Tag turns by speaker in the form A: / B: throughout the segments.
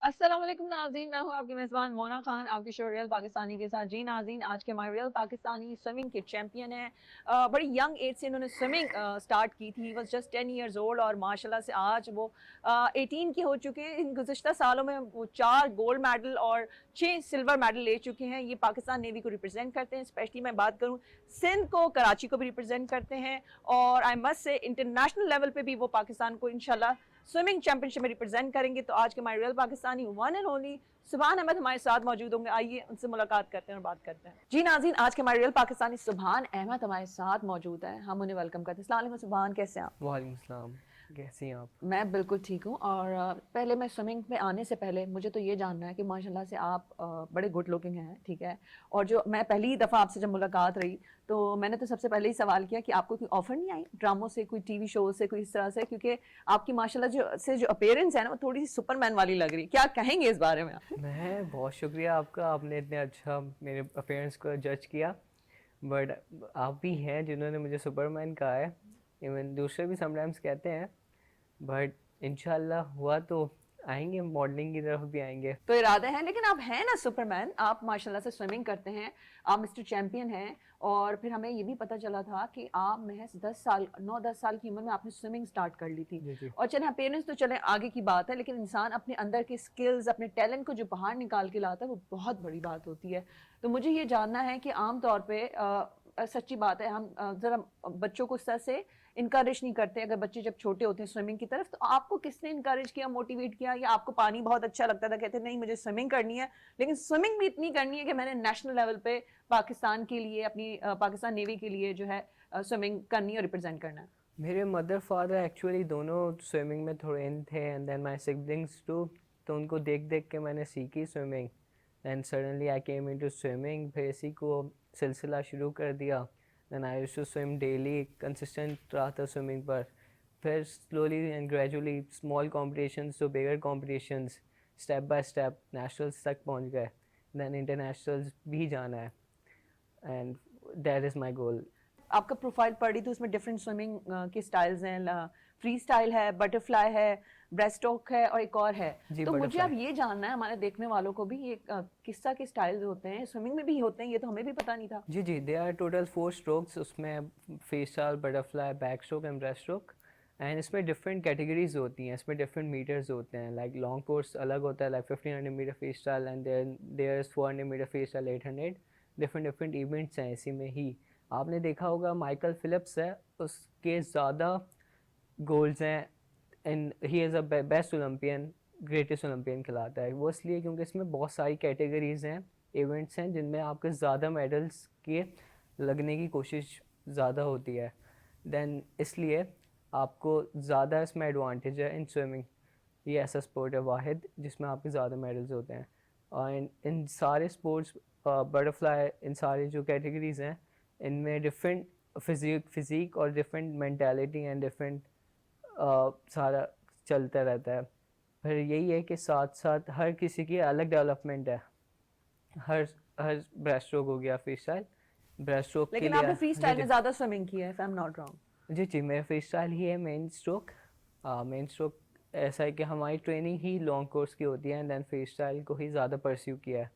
A: अस्सलाम वालेकुम नाज़रीन, मैं हूँ आपकी मेज़बान मोना खान, आपके शो रियल पाकिस्तानी के साथ। जी नाज़रीन, आज के हमारे रियल पाकिस्तानी स्विमिंग के चैंपियन हैं। बड़ी यंग एज से इन्होंने स्विमिंग स्टार्ट की थी। वॉज जस्ट 10 ईयर्स ओल्ड और माशाल्लाह से आज वो 18 के हो चुके हैं। इन गुज़िश्ता सालों में वो 4 गोल्ड मेडल और 6 सिल्वर मेडल ले चुके हैं। ये पाकिस्तान नेवी को रिप्रेजेंट करते हैं। स्पेशली मैं बात करूँ सिंध को, कराची को भी रिप्रेजेंट करते हैं और I must say international level पे भी वो पाकिस्तान को इंशाल्लाह स्विमिंग चैंपियनशिप में रिप्रेजेंट करेंगे। तो आज के हमारे real Pakistani one and only सुभान अहमद हमारे साथ मौजूद होंगे। आइए उनसे मुलाकात करते हैं और बात करते हैं। जी नाज़रीन, आज के हमारे रियल पाकिस्तानी सुभान अहमद हमारे साथ मौजूद है। हम उन्हें वेलकम करते हैं। अस्सलाम वालेकुम सुभान, कैसे हैं आप?
B: वालेकुम सलाम। कैसी हैं आप?
A: मैं बिल्कुल ठीक हूँ और पहले मैं स्विमिंग में आने से पहले मुझे तो ये जानना है कि माशाल्लाह से आप बड़े गुड लुकिंग हैं, ठीक है। और जो मैं पहली दफ़ा आपसे जब मुलाकात रही तो मैंने तो सबसे पहले ही सवाल किया कि आपको कोई ऑफर नहीं आई ड्रामों से, कोई टीवी शो से, कोई इस तरह से, क्योंकि आपकी माशाल्लाह जो अपीयरेंस है ना वो थोड़ी सी सुपरमैन वाली लग रही है। क्या कहेंगे इस बारे में आप?
B: मैं बहुत शुक्रिया आपका, आपने इतने अच्छा मेरे अपेयरेंस को जज किया। बट आप भी हैं जिन्होंने मुझे सुपरमैन कहा है। इवन दूसरे भी समटाइम्स कहते हैं। बट इंशाल्लाह हुआ तो आएंगे, मॉडलिंग की तरफ भी आएंगे।
A: तो इरादा है, लेकिन आप हैं ना सुपरमैन, आप माशाल्लाह से स्विमिंग करते हैं, आप मिस्टर चैंपियन हैं। और फिर हमें ये भी पता चला था कि आप महज 10 साल 9-10 साल की उम्र में आपने स्विमिंग स्टार्ट कर ली थी।
B: जी जी।
A: और चले पेरेंट्स तो चले आगे की बात है, लेकिन इंसान अपने अंदर के स्किल्स, अपने टैलेंट को जो बाहर निकाल के लाता है वो बहुत बड़ी बात होती है। तो मुझे ये जानना है कि आम तौर पे सच्ची बात है, हम जरा बच्चों को इस तरह से इनकरेज नहीं करते। अगर बच्चे जब छोटे होते हैं स्विमिंग की तरफ, तो आपको किसने इनकरेज किया, मोटिवेट किया, या आपको पानी बहुत अच्छा लगता था, कहते नहीं मुझे स्विमिंग करनी है, लेकिन स्विमिंग भी इतनी करनी है कि मैंने नेशनल लेवल पे पाकिस्तान के लिए, अपनी पाकिस्तान नेवी के लिए जो है स्विमिंग करनी और रिप्रेजेंट करना है?
B: मेरे मदर फादर एक्चुअली दोनों स्विमिंग में थोड़े इन थे, and then my siblings too. तो उनको देख देख के मैंने सीखी swimming, and suddenly I came into swimming. फिर इसी को सिलसिला शुरू कर दिया। Then I used to swim daily, consistent रहा था स्विमिंग पर। फिर slowly and gradually small competitions to bigger competitions, step by step nationals तक पहुंच गए। देन इंटरनेशनल्स भी जाना है, एंड दैट इज़ माई गोल।
A: आपका प्रोफाइल पढ़ी तो उसमें डिफरेंट स्विमिंग के स्टाइल्स हैं। फ्री स्टाइल है, बटरफ्लाई है, ब्रेस्ट स्ट्रोक है और एक और है।
B: जी,
A: तो मुझे अब
B: बटरफ्लाई।
A: ये जानना है, हमारे देखने वालों को भी, ये किस तरह के स्टाइल्स होते हैं, स्विमिंग में भी होते हैं, ये तो हमें भी पता नहीं था।
B: जी जी, दे आर टोटल 4 स्ट्रोक्स। उसमें free style, butterfly, back stroke and breast stroke. And इसमें डिफरेंट कैटेगरीज होती हैं, इसमें डिफरेंट मीटर्स होते हैं। लाइक लॉन्ग कोर्स अलग होता है, like 1500 metre freestyle, and there is 400 metre freestyle, 800। Different different events हैं इसी में ही। आपने देखा होगा माइकल फिलिप्स है, उसके ज़्यादा गोल्स हैं। And he is a best Olympian, greatest Olympian कहलाता है वो, इसलिए क्योंकि इसमें बहुत सारी कैटेगरीज हैं, इवेंट्स हैं जिनमें आपके ज़्यादा मेडल्स के लगने की कोशिश ज़्यादा होती है। देन इसलिए आपको ज़्यादा इसमें एडवांटेज है इन स्विमिंग। ये ऐसा स्पोर्ट है वाहिद जिसमें आपके ज़्यादा मेडल्स होते हैं। और इन सारे स्पोर्ट्स, बटरफ्लाई, इन सारी जो कैटेगरीज हैं, इनमें डिफरेंट फिज़ीक और डिफरेंट मेंटालिटी एंड डिफरेंट सारा चलता रहता है। फिर यही है कि साथ साथ हर किसी की अलग डेवलपमेंट है। हर हर ब्रेस्ट स्ट्रोक हो गया फ्री स्टाइल, ब्रेस्ट स्ट्रोक के
A: लेकिन
B: लिए।
A: आपने फ्री
B: जी
A: स्टाइल
B: जी।
A: में ज्यादा स्विमिंग की है, if I am not wrong.
B: जी जी, मेरा फ्री स्टाइल ही है मेन स्ट्रोक। मेन स्ट्रोक ऐसा है कि हमारी ट्रेनिंग ही लॉन्ग कोर्स की होती है, एंड देन फ्री स्टाइल को ही ज़्यादा परस्यू किया है।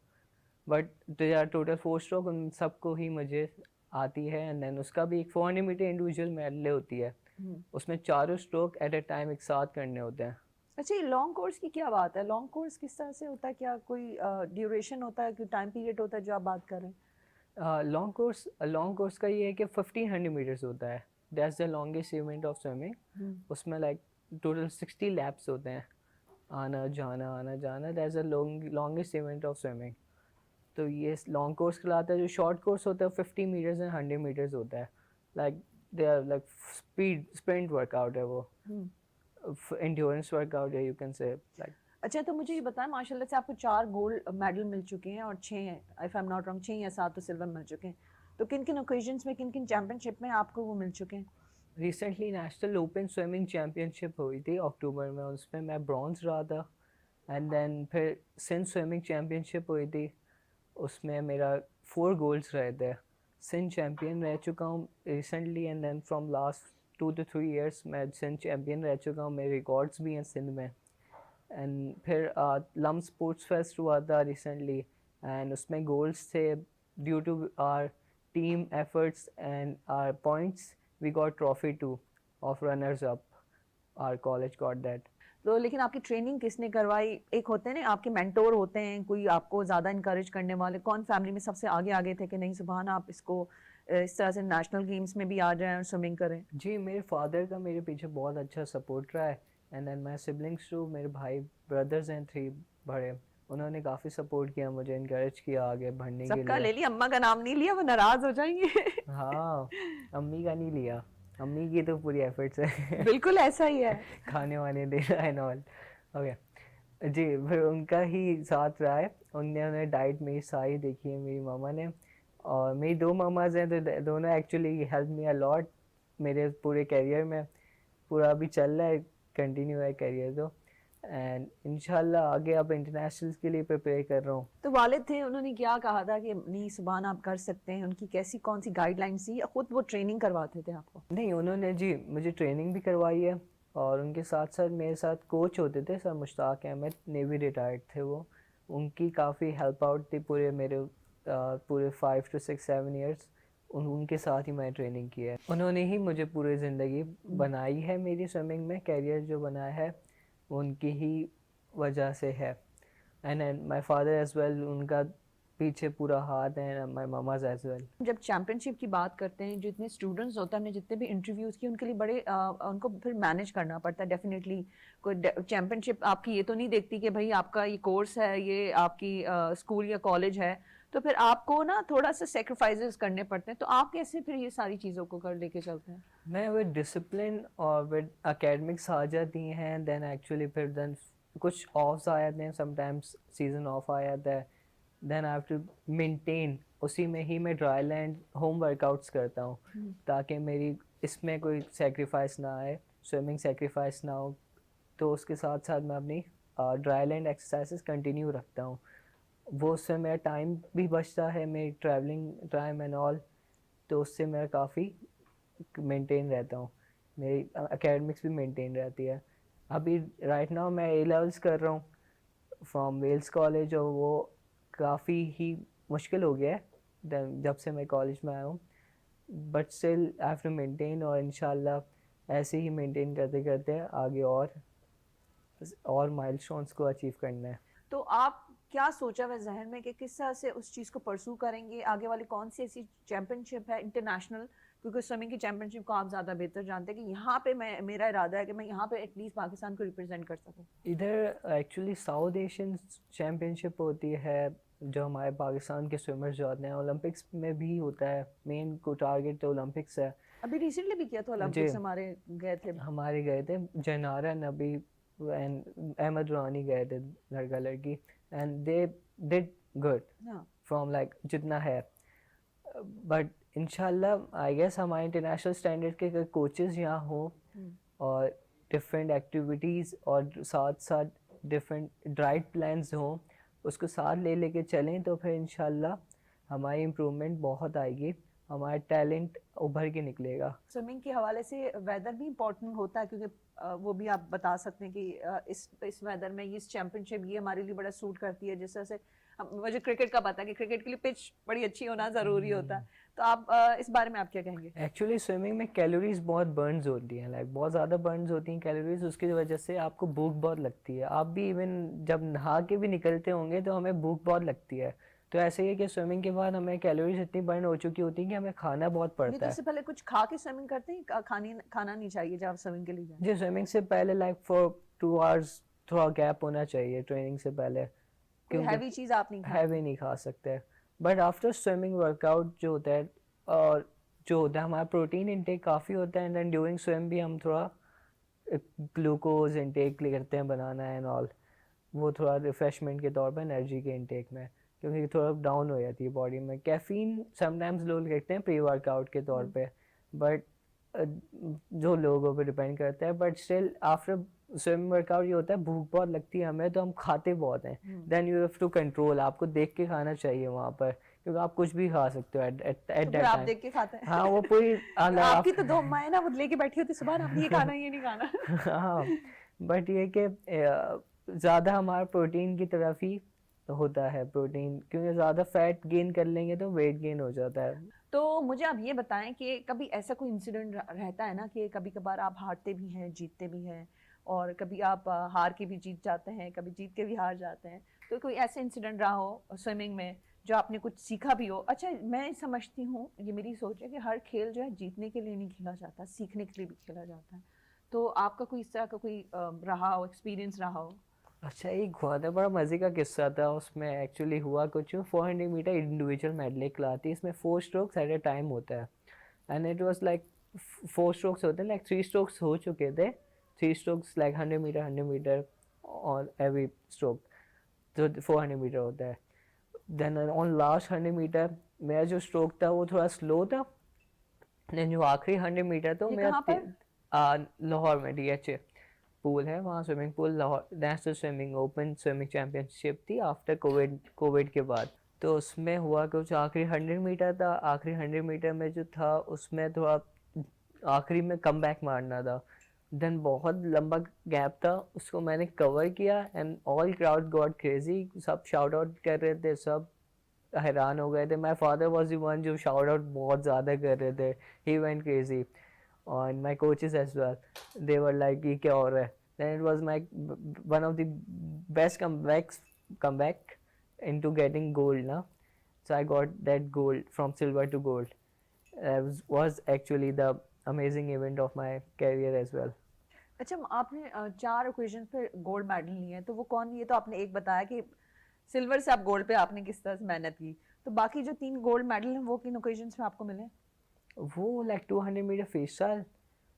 B: बट टोटल 4 स्ट्रोक, उन सबको ही मुझे आती है। एंड देन उसका भी एक 400 मीटर इंडिविजुअल मेडले होती है। उसमें चारों स्ट्रोक एट ए टाइम एक साथ करने होते हैं।
A: अच्छा, ये लॉन्ग कोर्स की क्या बात है? लॉन्ग कोर्स किस तरह से होता है? क्या कोई ड्यूरेशन होता है, कोई टाइम पीरियड होता है जो आप बात कर रहे हैं?
B: लॉन्ग कोर्स का ये है कि 1500 मीटर्स होता है। That's the longest event of swimming. उसमें लाइक टोटल 60 लैप्स होते हैं, आना जाना आना जाना। That's the longest event of swimming. तो ये लॉन्ग कोर्स कहलाता है। जो शॉर्ट कोर्स होता है 50 मीटर्स एंड 100 मीटर्स होता है। Like they are like speed sprint workout है वो, एंड्योरेंस वर्कआउट है, यू कैन से लाइक।
A: अच्छा, तो मुझे ये बताएं, माशाल्लाह से आपको 4 गोल्ड मेडल मिल चुके हैं और 6, if I am not wrong, 6 या 7 तो सिल्वर मिल चुके हैं। तो किन किन ओकेजन्स में, किन किन चैंपियनशिप में आपको वो मिल चुके हैं?
B: Recently national open swimming championship हुई थी अक्टूबर में, उसमें मैं ब्रॉन्ज रहा था। एंड देन फिर सिंध स्विमिंग चैम्पियनशिप हुई थी, उसमें मेरा 4 गोल्ड्स रहे थे। सिंध चैम्पियन रह चुका हूँ recently, and then from last 2 to 3 years मैं सिंध चैम्पियन रह चुका हूँ। मेरे रिकॉर्ड्स भी हैं सिंध में। एंड फिर लम स्पोर्ट्स फेस्ट हुआ था रिसेंटली, एंड उसमें गोल्ड्स थे due to our team efforts and our points we got trophy too of runners up, our college got that.
A: तो लेकिन आपकी ट्रेनिंग किसने करवाई? एक होते हैं ना आपके मेंटोर होते हैं, कोई आपको ज़्यादा इनकरेज करने वाले, कौन फैमिली में सबसे आगे आगे थे कि नहीं सुभान आप इसको इस तरह से नेशनल गेम्स में भी आ जाएं और स्विमिंग करें?
B: जी, मेरे फादर का मेरे पीछे बहुत अच्छा सपोर्ट रहा है, and then my siblings too, मेरे भाई ब्रदर्स हैं 3 बड़े, उन्होंने काफ़ी सपोर्ट किया मुझे, इनकरेज किया आगे बढ़ने के
A: सबका
B: लिए।
A: ले लिया, अम्मा का नाम नहीं लिया, वो नाराज हो जाएंगे।
B: हाँ, अम्मी का नहीं लिया, अम्मी की तो पूरी एफर्ट्स है
A: बिल्कुल ऐसा ही है।
B: खाने वाने देना एंड ऑल। ओके जी, फिर उनका ही साथ रहा है, उन्होंने डाइट मेरी सारी देखी है मेरी मामा ने, और मेरी 2 मामाज हैं, तो दोनों actually help me a lot मेरे पूरे करियर में, पूरा अभी चल रहा है, कंटिन्यू है करियर तो, एंड इंशाल्लाह आगे अब इंटरनेशनल्स के लिए प्रिपेयर कर रहा हूँ।
A: तो वालिद थे, उन्होंने क्या कहा था कि नहीं सुभान आप कर सकते हैं? उनकी कैसी कौन सी गाइडलाइंस थी, या खुद वो ट्रेनिंग करवाते थे आपको?
B: नहीं, उन्होंने जी मुझे ट्रेनिंग भी करवाई है, और उनके साथ साथ मेरे साथ कोच होते थे sir Mushtaq Ahmed, navy retired थे वो, उनकी काफ़ी हेल्प आउट थी पूरे मेरे पूरे 5 to 6-7 ईयर्स, उनके साथ ही मैं ट्रेनिंग की है, उन्होंने ही मुझे पूरी ज़िंदगी बनाई है, मेरी स्विमिंग में कैरियर जो बनाया है उनकी ही वजह से है, and my father as well, उनका पीछे पूरा हाथ है, एंड माय मामाज एज वेल।
A: जब चैंपियनशिप की बात करते हैं, जितने स्टूडेंट्स होते हैं, हमने जितने भी इंटरव्यूज़ किए, उनके लिए बड़े उनको फिर मैनेज करना पड़ता है डेफिनेटली। कोई चैंपियनशिप आपकी ये तो नहीं देखती कि भाई आपका ये कोर्स है, ये आपकी स्कूल या कॉलेज है, तो फिर आपको ना थोड़ा सा सेक्रीफाइसेस करने पड़ते हैं। तो आप कैसे फिर ये सारी चीज़ों को कर लेके चलते हैं?
B: मैं विद डिसिप्लिन और विद एकेडमिक्स आ जाती हैं, देन एक्चुअली फिर देन कुछ ऑफ्स आ जाते हैं, समटाइम्स सीजन ऑफ आ जाता है, then I have to maintain, उसी में ही मैं ड्राई लैंड होम वर्कआउट्स करता हूँ, ताकि मेरी इसमें कोई सेक्रीफाइस ना आए, स्विमिंग सेक्रीफाइस ना हो, तो उसके साथ साथ मैं अपनी ड्राई लैंड एक्सरसाइजेस कंटिन्यू रखता हूँ, वो उससे मेरा टाइम भी बचता है, मेरी ट्रैवलिंग टाइम एंड ऑल, तो उससे मेरा काफ़ी मेंटेन रहता हूँ, मेरी एकेडमिक्स भी मेंटेन रहती है। अभी राइट नाउ मैं ए लेवल्स कर रहा हूँ फ्रॉम वेल्स कॉलेज, और वो काफ़ी ही मुश्किल हो गया है जब से मैं कॉलेज में आया हूँ, but still I have to maintain, और इंशाल्लाह ऐसे ही मेंटेन करते करते आगे और माइलस्टोन्स को अचीव करना है।
A: तो आप क्या सोचा हुआ जहन में कि किस तरह से उस चीज़ को परसू करेंगे? आगे वाली कौन सी ऐसी चैंपियनशिप है इंटरनेशनल, क्योंकि स्विमिंग की चैंपियनशिप को आप ज़्यादा बेहतर जानते हैं, कि यहाँ पे मेरा इरादा है कि मैं यहाँ पे एटलीस्ट पाकिस्तान को रिप्रेजेंट कर सकूँ?
B: इधर एक्चुअली साउथ एशियन चैम्पियनशिप होती है, जो हमारे पाकिस्तान के स्विमर्स जाते हैं, ओलंपिक्स में भी होता है, मेन को टारगेट तो ओलंपिक्स है।
A: अभी रिसेंटली भी किया था ओलंपिक्स, हमारे गए थे।
B: हमारे गए थे जनारा नबी एंड अहमद रानी गए थे, लड़का लड़की, and they did good from like जितना है, बट इंशाल्लाह आई गेस हमारे इंटरनेशनल स्टैंडर्ड के कोचेस यहाँ हो, और डिफरेंट एक्टिविटीज़ और साथ साथ डिफरेंट डाइट प्लान्स हों, उसको साथ ले लेके चलें, तो फिर इंशाल्लाह हमारी इम्प्रूवमेंट बहुत आएगी, हमारा टैलेंट उभर के निकलेगा।
A: स्विमिंग के हवाले से वेदर भी इम्पोर्टेंट होता है, क्योंकि वो भी आप बता सकते हैं कि इस वेदर में इस चैंपियनशिप ये हमारे लिए बड़ा सूट करती है। जिस तरह से मुझे क्रिकेट का पता है कि क्रिकेट के लिए पिच बड़ी अच्छी होना ज़रूरी होता है, तो आप इस बारे में आप क्या कहेंगे?
B: एक्चुअली स्विमिंग में कैलोरीज बहुत बर्न्स होती हैं, लाइक बहुत ज़्यादा बर्न्स होती हैं कैलोरीज, उसकी वजह से आपको भूख बहुत लगती है, आप भी इवन जब नहा के भी निकलते होंगे तो हमें भूख बहुत लगती है, तो ऐसे ही है कि स्विमिंग के बाद हमें कैलोरीज इतनी बर्न हो चुकी होती हैं कि हमें खाना बहुत
A: नहीं,
B: पड़ता
A: तो
B: है।
A: इससे पहले कुछ खा के स्विमिंग करते हैं? खाना नहीं चाहिए जब आप स्विमिंग के लिए जाएं?
B: जी, स्विमिंग से पहले लाइक फॉर 2 आवर्स थोड़ा गैप होना चाहिए ट्रेनिंग से पहले,
A: कोई हैवी चीज़ आप नहीं खाते?
B: हैवी नहीं खा सकते, बट आफ्टर स्विमिंग वर्कआउट जो होता है, और जो होता है हमारा प्रोटीन इंटेक काफ़ी होता है, एंड देन ड्यूरिंग स्विम भी हम थोड़ा ग्लूकोज इंटेक करते हैं, बनाना एंड ऑल, वो थोड़ा रिफ्रेशमेंट के तौर पर एनर्जी के इंटेक में, क्योंकि थोड़ा डाउन हो जाती है बॉडी में। कैफीन समटाइम्स लोग कहते हैं प्री वर्कआउट के तौर पे, बट जो लोगों पे डिपेंड करता है, but still after swimming workout ये होता है भूख बहुत लगती है हमें, तो हम खाते बहुत हैं, then you have to control, आपको देख के खाना चाहिए वहाँ पर, क्योंकि आप कुछ भी खा सकते हो एट दैट
A: तो आप
B: टाइम।
A: देख के खाते हैं?
B: हाँ, वो पूरी
A: आपकी तो 2 अम्मा है ना, वो लेके बैठी होती सुबह, आप ये खाना ये नहीं खाना।
B: हाँ, बट ये कि ज़्यादा हमारा प्रोटीन की तरफ ही होता है, प्रोटीन, क्योंकि ज़्यादा फैट गेन कर लेंगे तो वेट गेन हो जाता है।
A: तो मुझे आप ये बताएं कि कभी ऐसा कोई इंसिडेंट रहता है ना कि कभी कभार आप हारते भी हैं, जीतते भी हैं, और कभी आप हार के भी जीत जाते हैं, कभी जीत के भी हार जाते हैं। तो कोई ऐसा इंसिडेंट रहा हो स्विमिंग में जो आपने कुछ सीखा भी हो? अच्छा, मैं समझती हूँ, ये मेरी सोच है कि हर खेल जो है जीतने के लिए नहीं खेला जाता, सीखने के लिए भी खेला जाता है। तो आपका कोई इस तरह का कोई रहा हो, एक्सपीरियंस रहा हो?
B: अच्छा, एक बहुत है बड़ा मज़े का किस्सा था। उसमें एक्चुअली हुआ कुछ, 400 मीटर इंडिविजुअल मेडले खिलाती है, इसमें 4 स्ट्रोक्स एट अ टाइम होता है। And it was like 4 strokes होते हैं, लाइक 3 स्ट्रोक्स हो चुके थे, 3 स्ट्रोक्स लाइक 100 मीटर 100 मीटर और एवरी स्ट्रोक, तो 400 मीटर होता है। देन ऑन लास्ट 100 मीटर मेरा जो स्ट्रोक था वो थोड़ा स्लो था। देन जो आखिरी 100 मीटर था
A: ये
B: मेरा
A: कहाँ पर?
B: लाहौर में DH पूल है वहाँ, swimming pool, Lahore national swimming open swimming championship थी आफ्टर कोविड के बाद। तो उसमें हुआ कुछ, आखिरी 100 मीटर था, आखिरी 100 मीटर में जो था उसमें थोड़ा आखिरी में कम बैक मारना था। देन बहुत लंबा गैप था, उसको मैंने कवर किया and all crowd got crazy, सब शाउट आउट कर रहे थे, सब हैरान हो गए थे। My father was the one जो शाउट आउट बहुत ज़्यादा कर रहे थे, he went crazy, and my coaches as well, they were like ये क्या हो रहा है। then it was my one of the best comeback into getting gold ना, so I got that gold from silver to gold. Was actually the amazing event of my career as well.
A: अच्छा, आपने 4 occasion पे gold medal लिए हैं, तो वो कौन? ये तो आपने एक बताया कि सिल्वर से आप गोल्ड पे आपने किस तरह से मेहनत की, तो बाकी जो 3 गोल्ड मेडल हैं वो किन ओकेजन्स पे आपको मिले?
B: वो like 200 metre freestyle,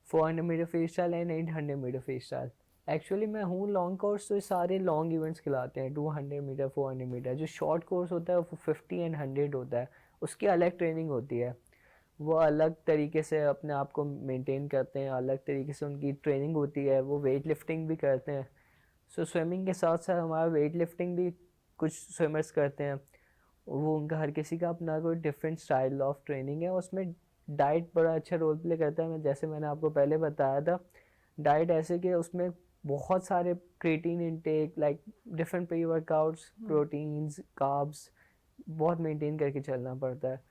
B: 400 metre freestyle and 800 metre freestyle। Actually मैं हूँ लॉन्ग कोर्स, तो ये सारे लॉन्ग इवेंट्स खिलाते हैं, 200 मीटर 400 मीटर। जो शॉर्ट कोर्स होता है वो 50 एंड 100 होता है, उसकी अलग ट्रेनिंग होती है, वो अलग तरीके से अपने आप को मेंटेन करते हैं, अलग तरीके से उनकी ट्रेनिंग होती है, वो वेट लिफ्टिंग भी करते हैं। सो स्विमिंग के साथ साथ हमारा वेट लिफ्टिंग भी कुछ स्विमर्स करते हैं। वो उनका हर किसी का अपना कोई डिफरेंट स्टाइल ऑफ ट्रेनिंग है, उसमें डाइट बड़ा अच्छा रोल प्ले करता है। मैं जैसे मैंने आपको पहले बताया था, डाइट ऐसे कि उसमें बहुत सारे creatine intake, like different pre workouts, proteins, carbs बहुत मेंटेन करके चलना पड़ता है।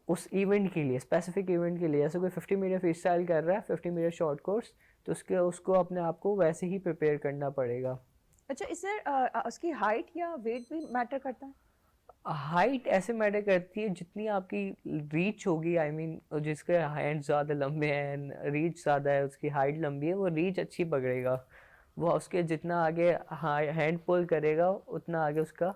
B: उस इवेंट के लिए, स्पेसिफिक इवेंट के लिए, जैसे कोई 50 मीटर फ्री स्टाइल कर रहा है, 50 मीटर शॉर्ट कोर्स, तो उसको अपने आप को वैसे ही प्रिपेयर करना पड़ेगा।
A: अच्छा, इससे उसकी हाइट या वेट भी मैटर करता है?
B: हाइट ऐसे मैटर करती है जितनी आपकी रीच होगी, आई मीन जिसके हैंड ज़्यादा लंबे हैं, रीच ज़्यादा है, उसकी हाइट लंबी है, वो रीच अच्छी पकड़ेगा, वो उसके जितना आगे हैंड पुल करेगा उतना आगे उसका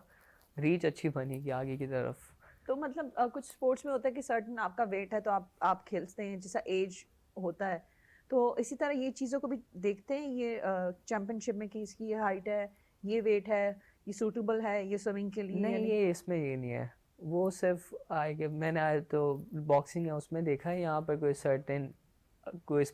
B: रीच अच्छी बनेगी आगे की तरफ।
A: तो मतलब कुछ स्पोर्ट्स में होता है कि सर्टन आपका वेट है तो आप खेलते हैं, जैसा एज होता है, तो इसी तरह ये चीज़ों को भी देखते हैं ये चैम्पियनशिप में कि इसकी ये हाइट है, ये वेट है, ये सूटेबल है ये स्विमिंग के लिए या
B: नहीं,
A: नहीं?
B: ये इसमें ये नहीं है, वो सिर्फ आए कि मैंने आए तो बॉक्सिंग है उसमें देखा है, यहाँ पर कोई सर्टेन कोई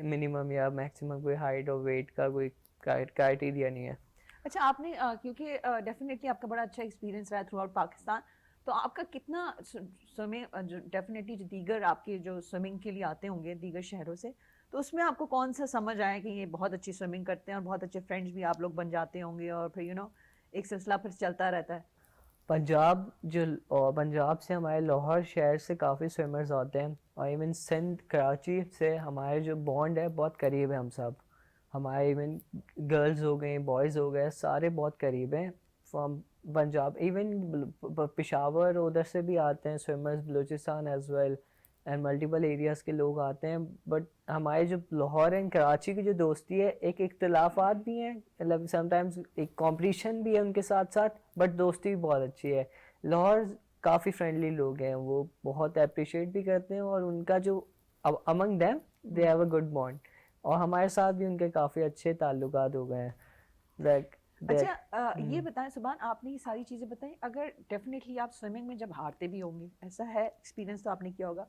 B: मिनिमम या मैक्सिमम कोई हाइट और वेट का कोई क्राइटेरिया नहीं है।
A: अच्छा, आपने क्योंकि डेफिनेटली आपका बड़ा अच्छा एक्सपीरियंस रहा है थ्रू आउट पाकिस्तान, तो आपका कितना स्विमिंग जो डेफिनेटली जो दीगर आपके जो स्विमिंग के लिए आते होंगे दीगर शहरों से, तो उसमें आपको कौन सा समझ आया कि ये बहुत अच्छी स्विमिंग करते हैं और बहुत अच्छे फ्रेंड्स भी आप लोग बन जाते होंगे और फिर एक सिलसिला फिर चलता रहता है?
B: पंजाब जो और पंजाब से हमारे लाहौर शहर से काफ़ी स्विमर्स आते हैं, और इवन सिंध कराची से हमारे जो बॉन्ड है बहुत करीब है, हम सब हमारे इवन गर्ल्स हो गए बॉयज़ हो गए सारे बहुत करीब हैं फ्रॉम पंजाब। इवन पेशावर उधर से भी आते हैं swimmers, Balochistan as well, and multiple areas के लोग आते हैं। बट हमारे जो लाहौर एंड कराची की जो दोस्ती है, एक इख्तलाफात भी हैं, मतलब समटाइम्स एक कंपटीशन भी है उनके साथ साथ, बट दोस्ती भी बहुत अच्छी है। लाहौर काफ़ी फ्रेंडली लोग हैं, वो बहुत अप्रिशिएट भी करते हैं, और उनका जो among them they have a good bond, और हमारे साथ भी उनके काफ़ी अच्छे ताल्लुकात हो गए हैं। लाइक
A: अच्छा, ये बताएं सुभान, आपने ये सारी चीज़ें बताई, अगर डेफिनेटली आप स्विमिंग में जब हारते भी होंगे, ऐसा है एक्सपीरियंस तो आपने किया होगा,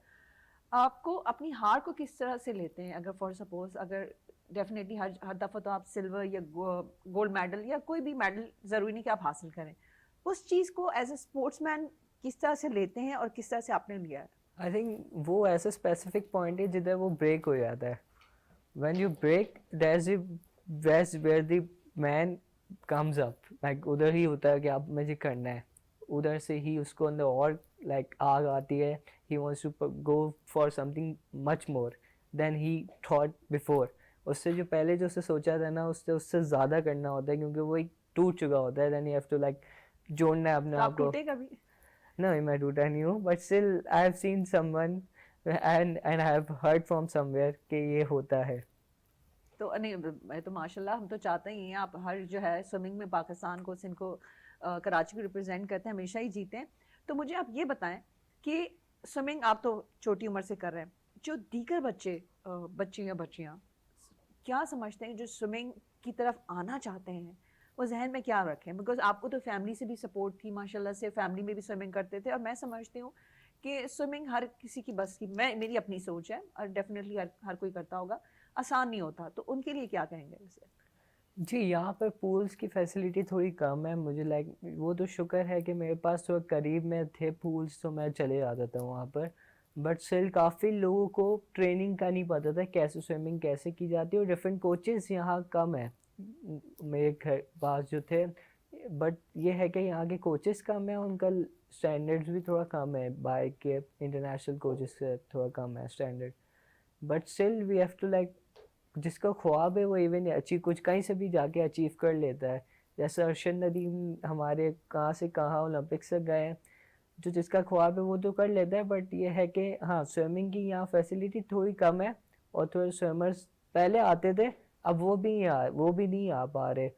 A: आपको अपनी हार को किस तरह से लेते हैं? अगर फॉर सपोज अगर डेफिनेटली हर दफ़ा तो आप सिल्वर या गोल्ड मेडल या कोई भी मेडल, ज़रूरी नहीं कि आप हासिल करें, उस चीज़ को एज ए स्पोर्ट्समैन किस तरह से लेते हैं और किस तरह से आपने लिया है?
B: आई थिंक वो ऐसा स्पेसिफिक पॉइंट है जिधर वो ब्रेक हो जाता है। When you break, that's the where the man comes up, like उधर ही होता है कि अब मुझे करना है, उधर से ही उसको अंदर और लाइक आग आती है, he wants to go for something much more than he thought before. उससे जो पहले जो उससे सोचा था ना, उससे उससे ज़्यादा करना होता है, क्योंकि वो एक टूट चुका होता है, then you have to like जोड़ना है अपने
A: तो
B: आप
A: आप
B: को।
A: टूटे कभी?
B: No, मैं टूटा नहीं हूँ, but still I have seen someone and I have heard from somewhere कि ये होता है।
A: तो नहीं, मैं तो माशाल्लाह, हम तो चाहते ही हैं आप हर जो है स्विमिंग में पाकिस्तान को, सिंध को, कराची को रिप्रेजेंट करते हैं, हमेशा ही जीते हैं। तो मुझे आप ये बताएं कि स्विमिंग आप तो छोटी उम्र से कर रहे हैं, जो दीगर बच्चे, बच्चे या बच्चियाँ क्या समझते हैं जो स्विमिंग की तरफ आना चाहते हैं, वो जहन में क्या रखें? बिकॉज आपको तो फैमिली से भी सपोर्ट थी माशाल्लाह से, फैमिली में भी स्विमिंग करते थे, और मैं समझती हूँ कि स्विमिंग हर किसी की बस की, मैं मेरी अपनी सोच है, और डेफिनेटली हर कोई करता होगा, आसान नहीं होता। तो उनके लिए क्या कहेंगे वैसे?
B: जी, यहाँ पर पूल्स की फैसिलिटी थोड़ी कम है, मुझे लाइक वो तो शुक्र है कि मेरे पास थोड़ा करीब में थे पूल्स, तो मैं चले जाता था वहाँ पर। बट स्टिल काफ़ी लोगों को ट्रेनिंग का नहीं पता था कैसे स्विमिंग कैसे की जाती है, और डिफरेंट कोचेस यहाँ कम है मेरे घर पास जो थे। बट ये है कि यहाँ के कोचेस कम है, उनका स्टैंडर्ड्स भी थोड़ा कम है, बाइक के इंटरनेशनल कोचेस से थोड़ा कम है standard. But still we have to like, जिसका ख्वाब है वो इवन अचीव कुछ कहीं से भी जाके अचीव कर लेता है। जैसे अरशद नदीम हमारे कहाँ से कहाँ ओलंपिक्स तक गए हैं, जो जिसका ख्वाब है वो तो कर लेता है। बट ये है कि हाँ, स्विमिंग की यहाँ फैसिलिटी थोड़ी कम है, और थोड़े स्विमर्स पहले आते थे, अब वो भी नहीं आ पा रहे,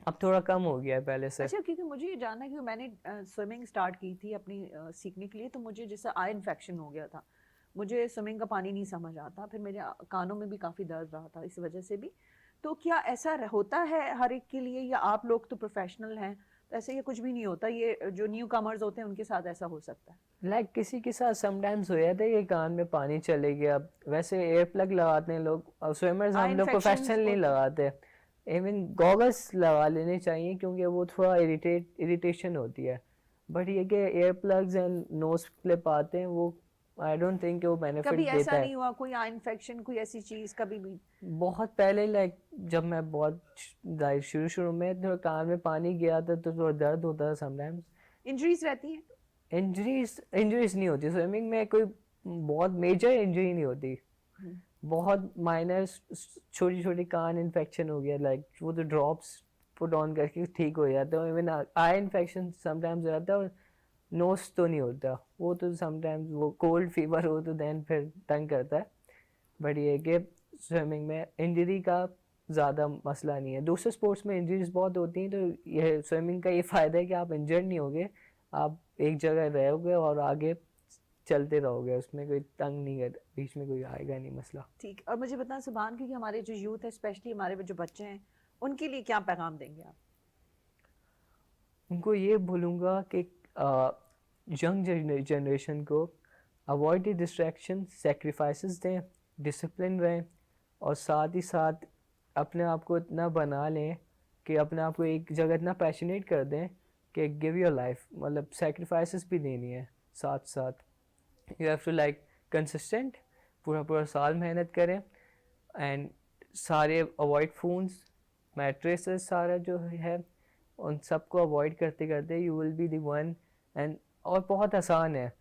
B: अब थोड़ा कम हो गया है पहले से।
A: अच्छा, क्योंकि मुझे ये जानना है कि मैंने स्विमिंग स्टार्ट की थी अपनी सीखने के लिए, तो मुझे जैसे आई इन्फेक्शन हो गया था, मुझे स्विमिंग का पानी नहीं समझ आता, फिर मेरे कानों में भी काफ़ी दर्द रहा था इस वजह से भी। तो क्या ऐसा होता है हर एक के लिए, या आप लोग तो प्रोफेशनल हैं, तो ऐसे ये कुछ भी नहीं होता, ये जो न्यू कमर्स होते हैं उनके साथ ऐसा हो सकता है?
B: लाइक किसी के साथ समटाइम्स हो जाता है ये कान में पानी चले गया। वैसे एयर प्लग लगाते हैं लोग, और स्विमर्स
A: आई
B: हम लोग
A: इन्फेक्शन
B: प्रोफेशनल नहीं
A: होते हैं?
B: लगाते। इवन गॉगल्स लगा लेने चाहिए, क्योंकि वो थोड़ा इरिटेशन होती है। बट ये कि air plugs and nose clip आते हैं, वो आई डोंट थिंक वो बेनिफिट
A: कभी
B: देता
A: ऐसा
B: है।
A: नहीं हुआ कोई आई इन्फेक्शन, कोई ऐसी चीज़ कभी भी?
B: बहुत पहले लाइक जब मैं बहुत शुरू शुरू में थोड़ा कान में पानी गया था तो थोड़ा दर्द होता था समटाइम्स।
A: इंजरीज रहती हैं?
B: इंजरीज नहीं होती स्विमिंग में, कोई बहुत मेजर इंजरी नहीं होती,
A: हम्म।
B: बहुत माइनर छोटी छोटी कान इन्फेक्शन हो गया, लाइक वो तो ड्रॉप्स पुट ऑन करके ठीक हो जाता है। इवन आई इन्फेक्शन समटाइम्स हो जाता है, और नोज तो नहीं होता, वो तो समटाइम्स वो कोल्ड फीवर हो तो देन फिर तंग करता है। बट ये कि स्विमिंग में इंजरी का ज़्यादा मसला नहीं है। दूसरे स्पोर्ट्स में इंजरीज बहुत होती हैं, तो ये स्विमिंग का ये फ़ायदा है कि आप इंजर्ड नहीं होगे, आप एक जगह रहोगे और आगे चलते रहोगे, उसमें कोई तंग नहीं कर, बीच में कोई आएगा नहीं मसला।
A: ठीक। और मुझे बताएं सुभान, क्योंकि हमारे जो यूथ है, स्पेशली हमारे जो बच्चे हैं, उनके लिए क्या पैगाम देंगे आप?
B: उनको ये बोलूँगा कि यंग जनरेशन को अवॉइड डिस्ट्रैक्शन, सेक्रीफाइसेस दें, डिसिप्लिन रहें, और साथ ही साथ अपने आप को इतना बना लें कि अपने आप को एक जगह इतना पैशनेट कर दें कि गिव योर लाइफ, मतलब सेक्रीफाइसेस भी देनी है साथ साथ। You have to like consistent, पूरा पूरा साल मेहनत करें, एंड सारे अवॉइड फ़ोन्स, मैट्रेसेस, सारा जो है उन सबको अवॉइड करते करते you will be the one. And और बहुत आसान है,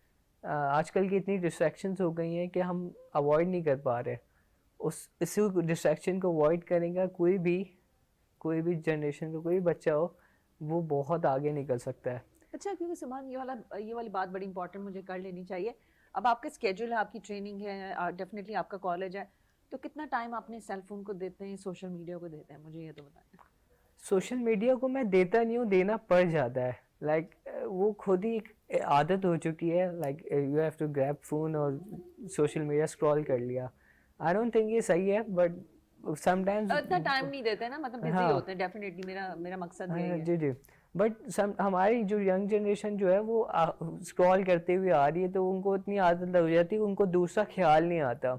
B: आजकल की इतनी डिस्ट्रैक्शंस हो गई हैं कि हम अवॉइड नहीं कर पा रहे। उस इसी डिस्ट्रैक्शन को अवॉइड करेगा कोई भी जनरेशन का कोई भी बच्चा हो, वो बहुत आगे निकल सकता है।
A: अच्छा, क्योंकि सुभान ये वाली बात बड़ी इंपॉर्टेंट मुझे कर लेनी चाहिए। अब आपका स्केड्यूल है, आपकी ट्रेनिंग है, डेफिनेटली आपका कॉलेज है, तो कितना टाइम अपने सेल फोन को देते हैं, सोशल मीडिया को देते हैं, मुझे ये तो बताएं।
B: सोशल मीडिया को मैं देता नहीं हूँ, देना पड़ जाता है। लाइक वो खुद ही एक आदत हो चुकी है, like you have to grab phone और सोशल मीडिया स्क्रॉल कर लिया। आई डोंट थिंक ये सही है, बट समटाइम्स
A: इतना टाइम नहीं देते ना, मतलब बिजी
B: हाँ
A: होते हैं, डेफिनेटली मेरा मकसद यही
B: हाँ,
A: है।
B: जी जी। बट हमारी जो यंग जनरेशन जो है वो स्क्रॉल करते हुए आ रही है, तो उनको इतनी आदत लग जाती है, उनको दूसरा ख्याल नहीं आता।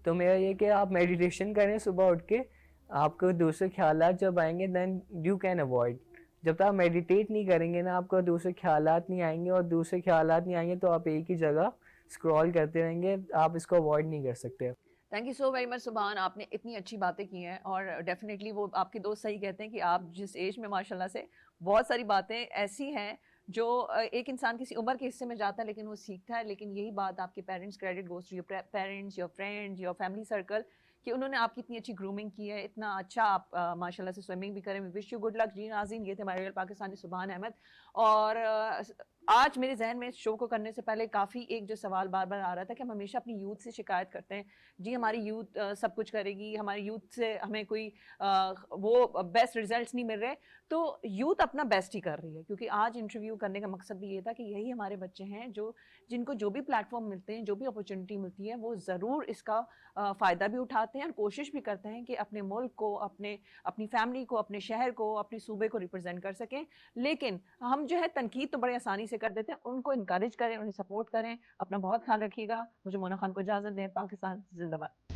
B: तो मेरा ये कि आप मेडिटेशन करें सुबह उठ के, आपको दूसरे ख्यालात जब आएंगे देन यू कैन अवॉइड। जब तक आप मेडिटेट नहीं करेंगे ना, आपको दूसरे ख्यालात नहीं आएंगे, और दूसरे ख्यालात नहीं आएंगे तो आप एक ही जगह स्क्रॉल करते रहेंगे, आप इसको अवॉइड नहीं कर सकते।
A: Thank you so very much सुभान, आपने इतनी अच्छी बातें की हैं और डेफिनेटली वो आपके दोस्त सही कहते हैं कि आप जिस एज में माशाल्लाह से बहुत सारी बातें ऐसी हैं जो एक इंसान किसी उम्र के हिस्से में जाता है लेकिन वो सीखता है। लेकिन यही बात आपके parents, credit goes to your parents, your friends, your family circle, कि उन्होंने आपकी इतनी अच्छी ग्रूमिंग की है, इतना अच्छा आप माशाल्लाह से स्विमिंग भी करें। विश यू गुड लक जी नाज़रीन, ये थे हमारे रियल पाकिस्तानी सुभान अहमद। और आज मेरे ज़हन में इस शो को करने से पहले काफ़ी एक जो सवाल बार-बार आ रहा था कि हम हमेशा अपनी यूथ से शिकायत करते हैं, जी हमारी यूथ सब कुछ करेगी, हमारी यूथ से हमें कोई वो बेस्ट रिजल्ट्स नहीं मिल रहे। तो यूथ अपना बेस्ट ही कर रही है, क्योंकि आज इंटरव्यू करने का मकसद भी ये था कि यही हमारे बच्चे हैं जो जिनको जो भी प्लेटफॉर्म मिलते हैं, जो भी अपॉर्चुनिटी मिलती है, वो ज़रूर इसका फ़ायदा भी उठाते हैं और कोशिश भी करते हैं कि अपने मुल्क को, अपनी फैमिली को, अपने शहर को, अपने सूबे को रिप्रेजेंट कर सकें। लेकिन हम जो है तनकीद तो बड़े आसानी से कर देते हैं, उनको इनकरेज करें, उन्हें सपोर्ट करें। अपना बहुत ख्याल रखिएगा। मुझे मोना खान को इजाज़त दें। पाकिस्तान जिंदाबाद।